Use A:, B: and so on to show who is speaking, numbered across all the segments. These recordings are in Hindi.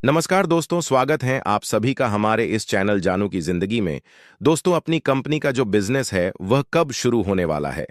A: नमस्कार दोस्तों, स्वागत है आप सभी का हमारे इस चैनल जानू की जिंदगी में। दोस्तों, अपनी कंपनी का जो बिजनेस है वह कब शुरू होने वाला है।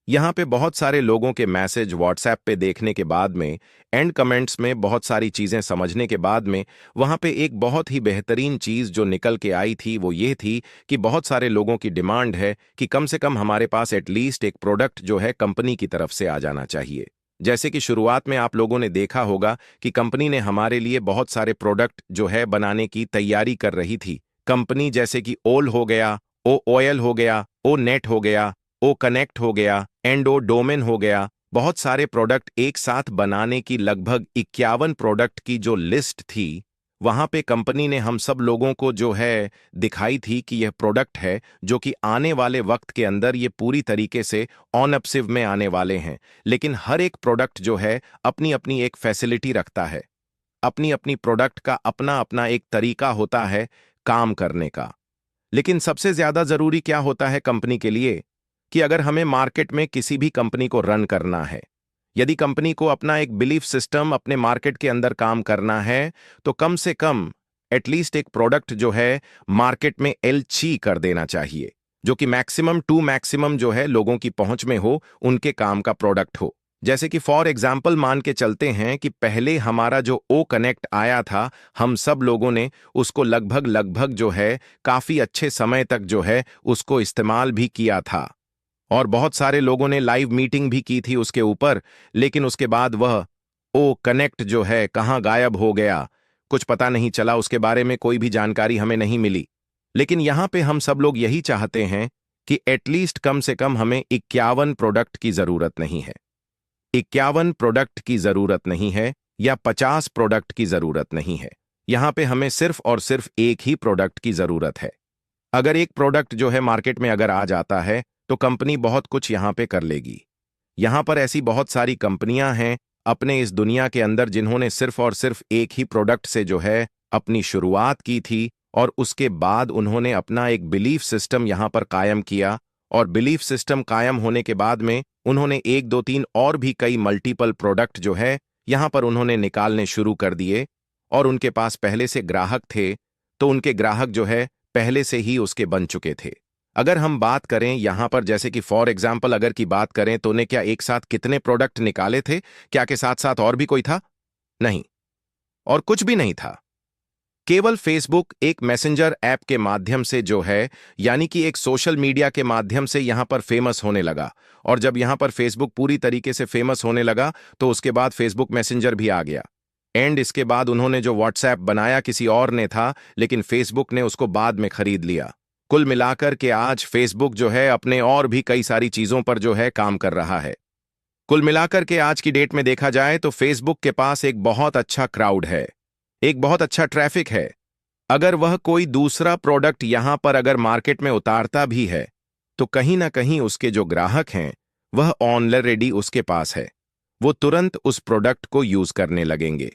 A: यहाँ पे बहुत सारे लोगों के मैसेज व्हाट्सएप पे देखने के बाद में, एंड कमेंट्स में बहुत सारी चीजें समझने के बाद में, वहाँ पे एक बहुत ही बेहतरीन चीज जो निकल के आई थी वो ये थी कि बहुत सारे लोगों की डिमांड है कि कम से कम हमारे पास एटलीस्ट एक प्रोडक्ट जो है कंपनी की तरफ से आ जाना चाहिए। जैसे कि शुरुआत में आप लोगों ने देखा होगा कि कंपनी ने हमारे लिए बहुत सारे प्रोडक्ट जो है बनाने की तैयारी कर रही थी। कंपनी जैसे कि ओल हो गया, ओ ऑयल हो गया, ओ नेट हो गया, ओ कनेक्ट हो गया, एंड ओ डोमेन हो गया। बहुत सारे प्रोडक्ट एक साथ बनाने की लगभग 51 प्रोडक्ट की जो लिस्ट थी, वहां पे कंपनी ने हम सब लोगों को जो है दिखाई थी कि यह प्रोडक्ट है जो कि आने वाले वक्त के अंदर ये पूरी तरीके से ऑन अपसिव में आने वाले हैं। लेकिन हर एक प्रोडक्ट जो है अपनी अपनी एक फैसिलिटी रखता है, अपनी अपनी प्रोडक्ट का अपना अपना एक तरीका होता है काम करने का। लेकिन सबसे ज्यादा जरूरी क्या होता है कंपनी के लिए, कि अगर हमें मार्केट में किसी भी कंपनी को रन करना है, यदि कंपनी को अपना एक बिलीफ सिस्टम अपने मार्केट के अंदर काम करना है, तो कम से कम एटलीस्ट एक प्रोडक्ट जो है मार्केट में एलची कर देना चाहिए, जो कि मैक्सिमम टू मैक्सिमम जो है लोगों की पहुंच में हो, उनके काम का प्रोडक्ट हो। जैसे कि फॉर एग्जाम्पल मान के चलते हैं कि पहले हमारा जो ओ कनेक्ट आया था, हम सब लोगों ने उसको लगभग लगभग जो है काफी अच्छे समय तक जो है उसको इस्तेमाल भी किया था, और बहुत सारे लोगों ने लाइव मीटिंग भी की थी उसके ऊपर। लेकिन उसके बाद वह ओ कनेक्ट जो है कहाँ गायब हो गया, कुछ पता नहीं चला, उसके बारे में कोई भी जानकारी हमें नहीं मिली। लेकिन यहाँ पे हम सब लोग यही चाहते हैं कि एटलीस्ट कम से कम हमें 51 प्रोडक्ट की जरूरत नहीं है, 51 प्रोडक्ट की जरूरत नहीं है, या 50 प्रोडक्ट की जरूरत नहीं है। यहाँ पे हमें सिर्फ और सिर्फ एक ही प्रोडक्ट की जरूरत है। अगर एक प्रोडक्ट जो है मार्केट में अगर आ जाता है तो कंपनी बहुत कुछ यहां पे कर लेगी। यहां पर ऐसी बहुत सारी कंपनियां हैं अपने इस दुनिया के अंदर जिन्होंने सिर्फ और सिर्फ एक ही प्रोडक्ट से जो है अपनी शुरुआत की थी, और उसके बाद उन्होंने अपना एक बिलीफ सिस्टम यहां पर कायम किया। और बिलीफ सिस्टम कायम होने के बाद में उन्होंने एक दो तीन और भी कई मल्टीपल प्रोडक्ट जो है यहां पर उन्होंने निकालने शुरू कर दिए। और उनके पास पहले से ग्राहक थे, तो उनके ग्राहक जो है पहले से ही उसके बन चुके थे। अगर हम बात करें यहां पर, जैसे कि फॉर एग्जाम्पल अगर की बात करें, तो उन्हें क्या एक साथ कितने प्रोडक्ट निकाले थे? क्या के साथ साथ और भी कोई था? नहीं, और कुछ भी नहीं था। केवल फेसबुक एक मैसेंजर ऐप के माध्यम से जो है, यानी कि एक सोशल मीडिया के माध्यम से यहां पर फेमस होने लगा। और जब यहां पर फेसबुक पूरी तरीके से फेमस होने लगा तो उसके बाद फेसबुक मैसेंजर भी आ गया। एंड इसके बाद उन्होंने जो व्हाट्सएप बनाया किसी और ने था, लेकिन फेसबुक ने उसको बाद में खरीद लिया। कुल मिलाकर के आज फेसबुक जो है अपने और भी कई सारी चीजों पर जो है काम कर रहा है। कुल मिलाकर के आज की डेट में देखा जाए तो फेसबुक के पास एक बहुत अच्छा क्राउड है, एक बहुत अच्छा ट्रैफिक है। अगर वह कोई दूसरा प्रोडक्ट यहां पर अगर मार्केट में उतारता भी है, तो कहीं ना कहीं उसके जो ग्राहक हैं वह ऑलरेडी उसके पास है, वो तुरंत उस प्रोडक्ट को यूज करने लगेंगे।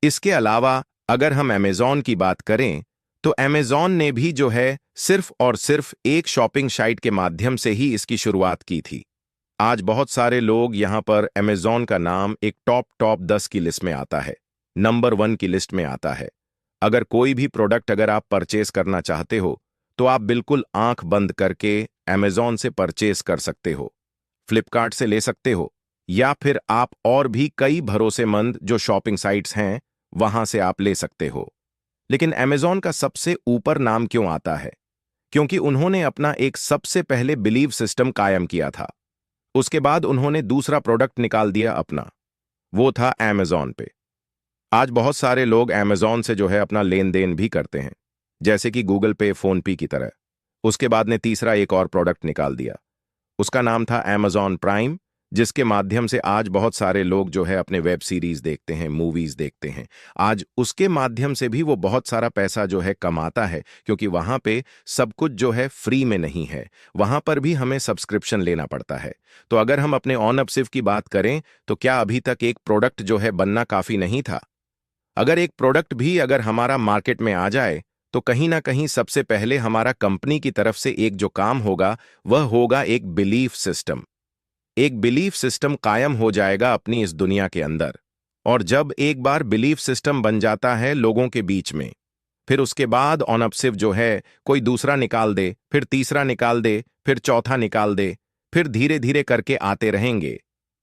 A: इसके अलावा अगर हम अमेजॉन की बात करें, तो अमेजॉन ने भी जो है सिर्फ और सिर्फ एक शॉपिंग साइट के माध्यम से ही इसकी शुरुआत की थी। आज बहुत सारे लोग यहां पर अमेजॉन का नाम एक टॉप 10 की लिस्ट में आता है, नंबर 1 की लिस्ट में आता है। अगर कोई भी प्रोडक्ट अगर आप परचेस करना चाहते हो, तो आप बिल्कुल आंख बंद करके अमेजॉन से परचेस कर सकते हो, फ्लिपकार्ट से ले सकते हो, या फिर आप और भी कई भरोसेमंद जो शॉपिंग साइट्स हैं वहां से आप ले सकते हो। लेकिन अमेजॉन का सबसे ऊपर नाम क्यों आता है? क्योंकि उन्होंने अपना एक सबसे पहले बिलीव सिस्टम कायम किया था। उसके बाद उन्होंने दूसरा प्रोडक्ट निकाल दिया अपना, वो था अमेजॉन पे। आज बहुत सारे लोग अमेजॉन से जो है अपना लेन देन भी करते हैं, जैसे कि गूगल पे, फोन पे की तरह। उसके बाद ने तीसरा एक और प्रोडक्ट निकाल दिया, उसका नाम था अमेजॉन प्राइम, जिसके माध्यम से आज बहुत सारे लोग जो है अपने वेब सीरीज देखते हैं, मूवीज देखते हैं। आज उसके माध्यम से भी वो बहुत सारा पैसा जो है कमाता है, क्योंकि वहां पे सब कुछ जो है फ्री में नहीं है, वहां पर भी हमें सब्सक्रिप्शन लेना पड़ता है। तो अगर हम अपने ऑन अपसिव की बात करें, तो क्या अभी तक एक प्रोडक्ट जो है बनना काफी नहीं था? अगर एक प्रोडक्ट भी अगर हमारा मार्केट में आ जाए, तो कहीं ना कहीं सबसे पहले हमारा कंपनी की तरफ से एक जो काम होगा वह होगा एक बिलीफ सिस्टम। एक बिलीफ सिस्टम कायम हो जाएगा अपनी इस दुनिया के अंदर। और जब एक बार बिलीफ सिस्टम बन जाता है लोगों के बीच में, फिर उसके बाद ऑन अप सिर्फ जो है कोई दूसरा निकाल दे, फिर तीसरा निकाल दे, फिर चौथा निकाल दे, फिर धीरे धीरे करके आते रहेंगे।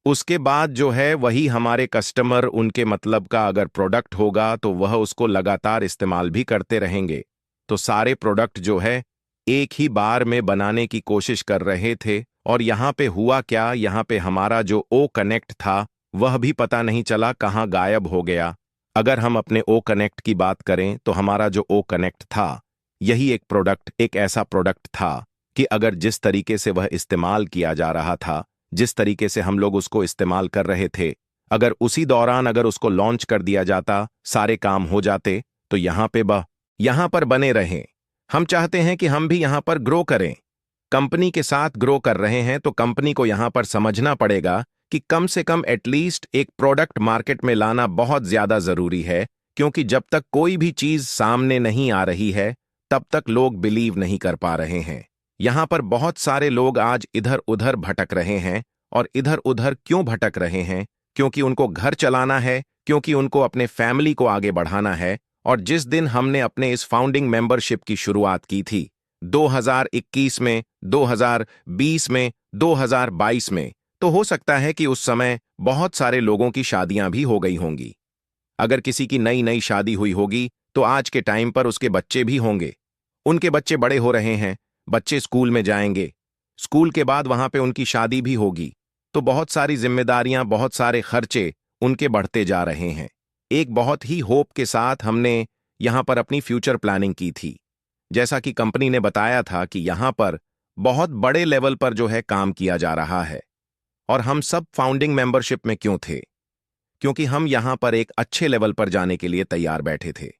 A: उसके बाद जो है वही हमारे कस्टमर उनके मतलब का अगर प्रोडक्ट होगा तो वह उसको लगातार इस्तेमाल भी करते रहेंगे। तो सारे प्रोडक्ट जो है एक ही बार में बनाने की कोशिश कर रहे थे, और यहाँ पे हुआ क्या, यहाँ पे हमारा जो ओ कनेक्ट था वह भी पता नहीं चला कहाँ गायब हो गया। अगर हम अपने ओ कनेक्ट की बात करें तो हमारा जो ओ कनेक्ट था यही एक प्रोडक्ट, एक ऐसा प्रोडक्ट था कि अगर जिस तरीके से वह इस्तेमाल किया जा रहा था, जिस तरीके से हम लोग उसको इस्तेमाल कर रहे थे, अगर उसी दौरान अगर उसको लॉन्च कर दिया जाता, सारे काम हो जाते, तो यहाँ पर बने रहें। हम चाहते हैं कि हम भी यहाँ पर ग्रो करें, कंपनी के साथ ग्रो कर रहे हैं, तो कंपनी को यहाँ पर समझना पड़ेगा कि कम से कम एटलीस्ट एक प्रोडक्ट मार्केट में लाना बहुत ज्यादा जरूरी है, क्योंकि जब तक कोई भी चीज सामने नहीं आ रही है तब तक लोग बिलीव नहीं कर पा रहे हैं। यहाँ पर बहुत सारे लोग आज इधर उधर भटक रहे हैं, और इधर उधर क्यों भटक रहे हैं? क्योंकि उनको घर चलाना है, क्योंकि उनको अपने फैमिली को आगे बढ़ाना है। और जिस दिन हमने अपने इस फाउंडिंग मेंबरशिप की शुरुआत की थी 2021 में, 2020 में, 2022 में, तो हो सकता है कि उस समय बहुत सारे लोगों की शादियां भी हो गई होंगी। अगर किसी की नई नई शादी हुई होगी तो आज के टाइम पर उसके बच्चे भी होंगे, उनके बच्चे बड़े हो रहे हैं, बच्चे स्कूल में जाएंगे, स्कूल के बाद वहां पे उनकी शादी भी होगी, तो बहुत सारी जिम्मेदारियां, बहुत सारे खर्चे उनके बढ़ते जा रहे हैं। एक बहुत ही होप के साथ हमने यहां पर अपनी फ्यूचर प्लानिंग की थी। जैसा कि कंपनी ने बताया था कि यहां पर बहुत बड़े लेवल पर जो है काम किया जा रहा है। और हम सब फाउंडिंग मेंबरशिप में क्यों थे? क्योंकि हम यहां पर एक अच्छे लेवल पर जाने के लिए तैयार बैठे थे।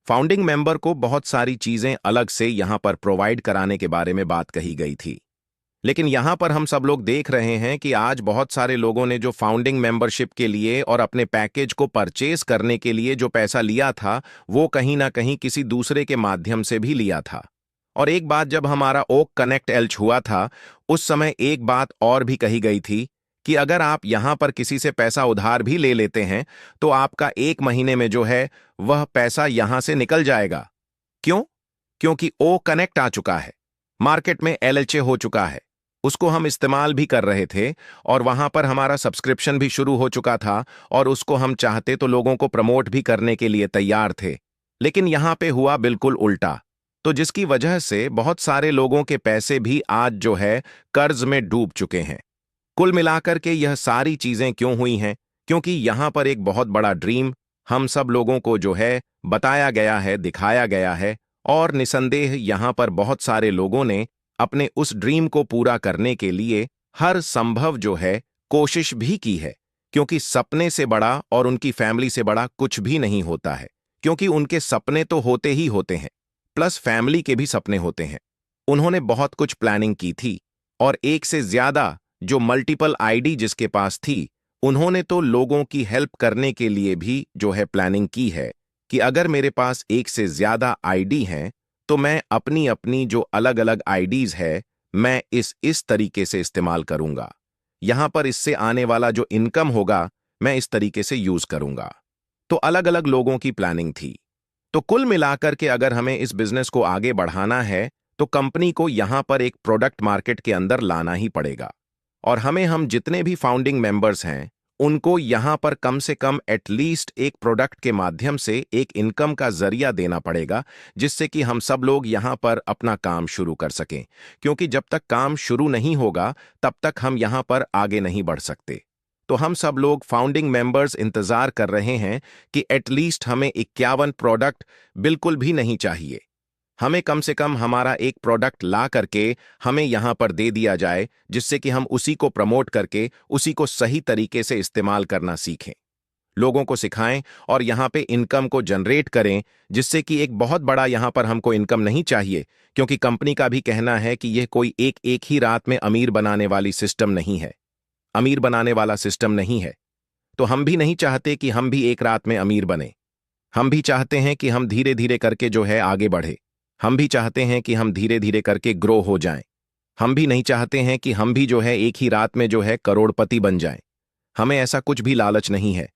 A: फाउंडिंग मेंबर को बहुत सारी चीजें अलग से यहां पर प्रोवाइड कराने के बारे में बात कही गई थी, लेकिन यहां पर हम सब लोग देख रहे हैं कि आज बहुत सारे लोगों ने जो फाउंडिंग मेंबरशिप के लिए और अपने पैकेज को परचेज करने के लिए जो पैसा लिया था, वो कहीं ना कहीं किसी दूसरे के माध्यम से भी लिया था। और एक बात, जब हमारा ओक कनेक्ट एल्च हुआ था, उस समय एक बात और भी कही गई थी कि अगर आप यहां पर किसी से पैसा उधार भी ले लेते हैं तो आपका 1 महीने में जो है वह पैसा यहां से निकल जाएगा। क्यों? क्योंकि ओ कनेक्ट आ चुका है, मार्केट में एलएचए हो चुका है, उसको हम इस्तेमाल भी कर रहे थे, और वहां पर हमारा सब्सक्रिप्शन भी शुरू हो चुका था, और उसको हम चाहते तो लोगों को प्रमोट भी करने के लिए तैयार थे। लेकिन यहां पे हुआ बिल्कुल उल्टा, तो जिसकी वजह से बहुत सारे लोगों के पैसे भी आज जो है कर्ज में डूब चुके हैं। कुल मिलाकर के यह सारी चीजें क्यों हुई हैं? क्योंकि यहां पर एक बहुत बड़ा ड्रीम हम सब लोगों को जो है बताया गया है, दिखाया गया है, और निसंदेह यहां पर बहुत सारे लोगों ने अपने उस ड्रीम को पूरा करने के लिए हर संभव जो है कोशिश भी की है। क्योंकि सपने से बड़ा और उनकी फैमिली से बड़ा कुछ भी नहीं होता है, क्योंकि उनके सपने तो होते ही होते हैं, प्लस फैमिली के भी सपने होते हैं। उन्होंने बहुत कुछ प्लानिंग की थी, और एक से ज्यादा जो मल्टीपल आईडी जिसके पास थी, उन्होंने तो लोगों की हेल्प करने के लिए भी जो है प्लानिंग की है कि अगर मेरे पास एक से ज्यादा आईडी हैं तो मैं अपनी अपनी जो अलग अलग आईडीज है मैं इस तरीके से इस्तेमाल करूंगा। यहां पर इससे आने वाला जो इनकम होगा मैं इस तरीके से यूज करूंगा। तो अलग अलग लोगों की प्लानिंग थी। तो कुल मिलाकर के अगर हमें इस बिजनेस को आगे बढ़ाना है तो कंपनी को यहां पर एक प्रोडक्ट मार्केट के अंदर लाना ही पड़ेगा, और हम जितने भी फाउंडिंग मेंबर्स हैं उनको यहां पर कम से कम एटलीस्ट एक प्रोडक्ट के माध्यम से एक इनकम का जरिया देना पड़ेगा, जिससे कि हम सब लोग यहां पर अपना काम शुरू कर सकें। क्योंकि जब तक काम शुरू नहीं होगा तब तक हम यहां पर आगे नहीं बढ़ सकते। तो हम सब लोग फाउंडिंग मेंबर्स इंतजार कर रहे हैं कि एटलीस्ट हमें 51 प्रोडक्ट बिल्कुल भी नहीं चाहिए, हमें कम से कम हमारा एक प्रोडक्ट ला करके हमें यहां पर दे दिया जाए, जिससे कि हम उसी को प्रमोट करके उसी को सही तरीके से इस्तेमाल करना सीखें, लोगों को सिखाएं और यहां पे इनकम को जनरेट करें, जिससे कि एक बहुत बड़ा यहां पर हमको इनकम नहीं चाहिए। क्योंकि कंपनी का भी कहना है कि यह कोई एक एक ही रात में अमीर बनाने वाली सिस्टम नहीं है, अमीर बनाने वाला सिस्टम नहीं है। तो हम भी नहीं चाहते कि हम भी एक रात में अमीर बने, हम भी चाहते हैं कि हम धीरे धीरे करके जो है आगे बढ़े, हम भी चाहते हैं कि हम धीरे धीरे करके ग्रो हो जाएं। हम भी नहीं चाहते हैं कि हम भी जो है एक ही रात में जो है करोड़पति बन जाएं। हमें ऐसा कुछ भी लालच नहीं है।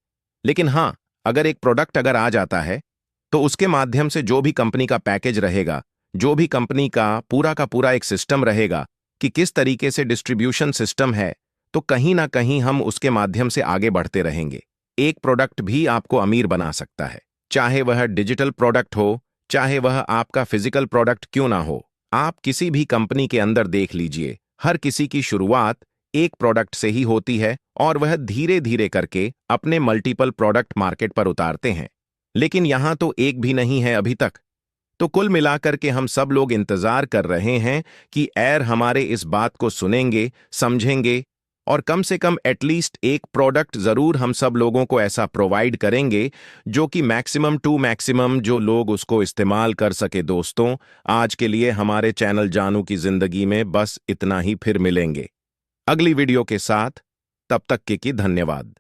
A: लेकिन हाँ, अगर एक प्रोडक्ट अगर आ जाता है तो उसके माध्यम से जो भी कंपनी का पैकेज रहेगा, जो भी कंपनी का पूरा एक सिस्टम रहेगा कि किस तरीके से डिस्ट्रीब्यूशन सिस्टम है, तो कहीं ना कहीं हम उसके माध्यम से आगे बढ़ते रहेंगे। एक प्रोडक्ट भी आपको अमीर बना सकता है, चाहे वह डिजिटल प्रोडक्ट हो, चाहे वह आपका फिजिकल प्रोडक्ट क्यों ना हो। आप किसी भी कंपनी के अंदर देख लीजिए, हर किसी की शुरुआत एक प्रोडक्ट से ही होती है और वह धीरे धीरे करके अपने मल्टीपल प्रोडक्ट मार्केट पर उतारते हैं। लेकिन यहां तो एक भी नहीं है अभी तक। तो कुल मिलाकर के हम सब लोग इंतजार कर रहे हैं कि एयर हमारे इस बात को सुनेंगे, समझेंगे और कम से कम एटलीस्ट एक प्रोडक्ट जरूर हम सब लोगों को ऐसा प्रोवाइड करेंगे जो कि मैक्सिमम टू मैक्सिमम जो लोग उसको इस्तेमाल कर सके। दोस्तों, आज के लिए हमारे चैनल जानू की जिंदगी में बस इतना ही, फिर मिलेंगे अगली वीडियो के साथ। तब तक के धन्यवाद।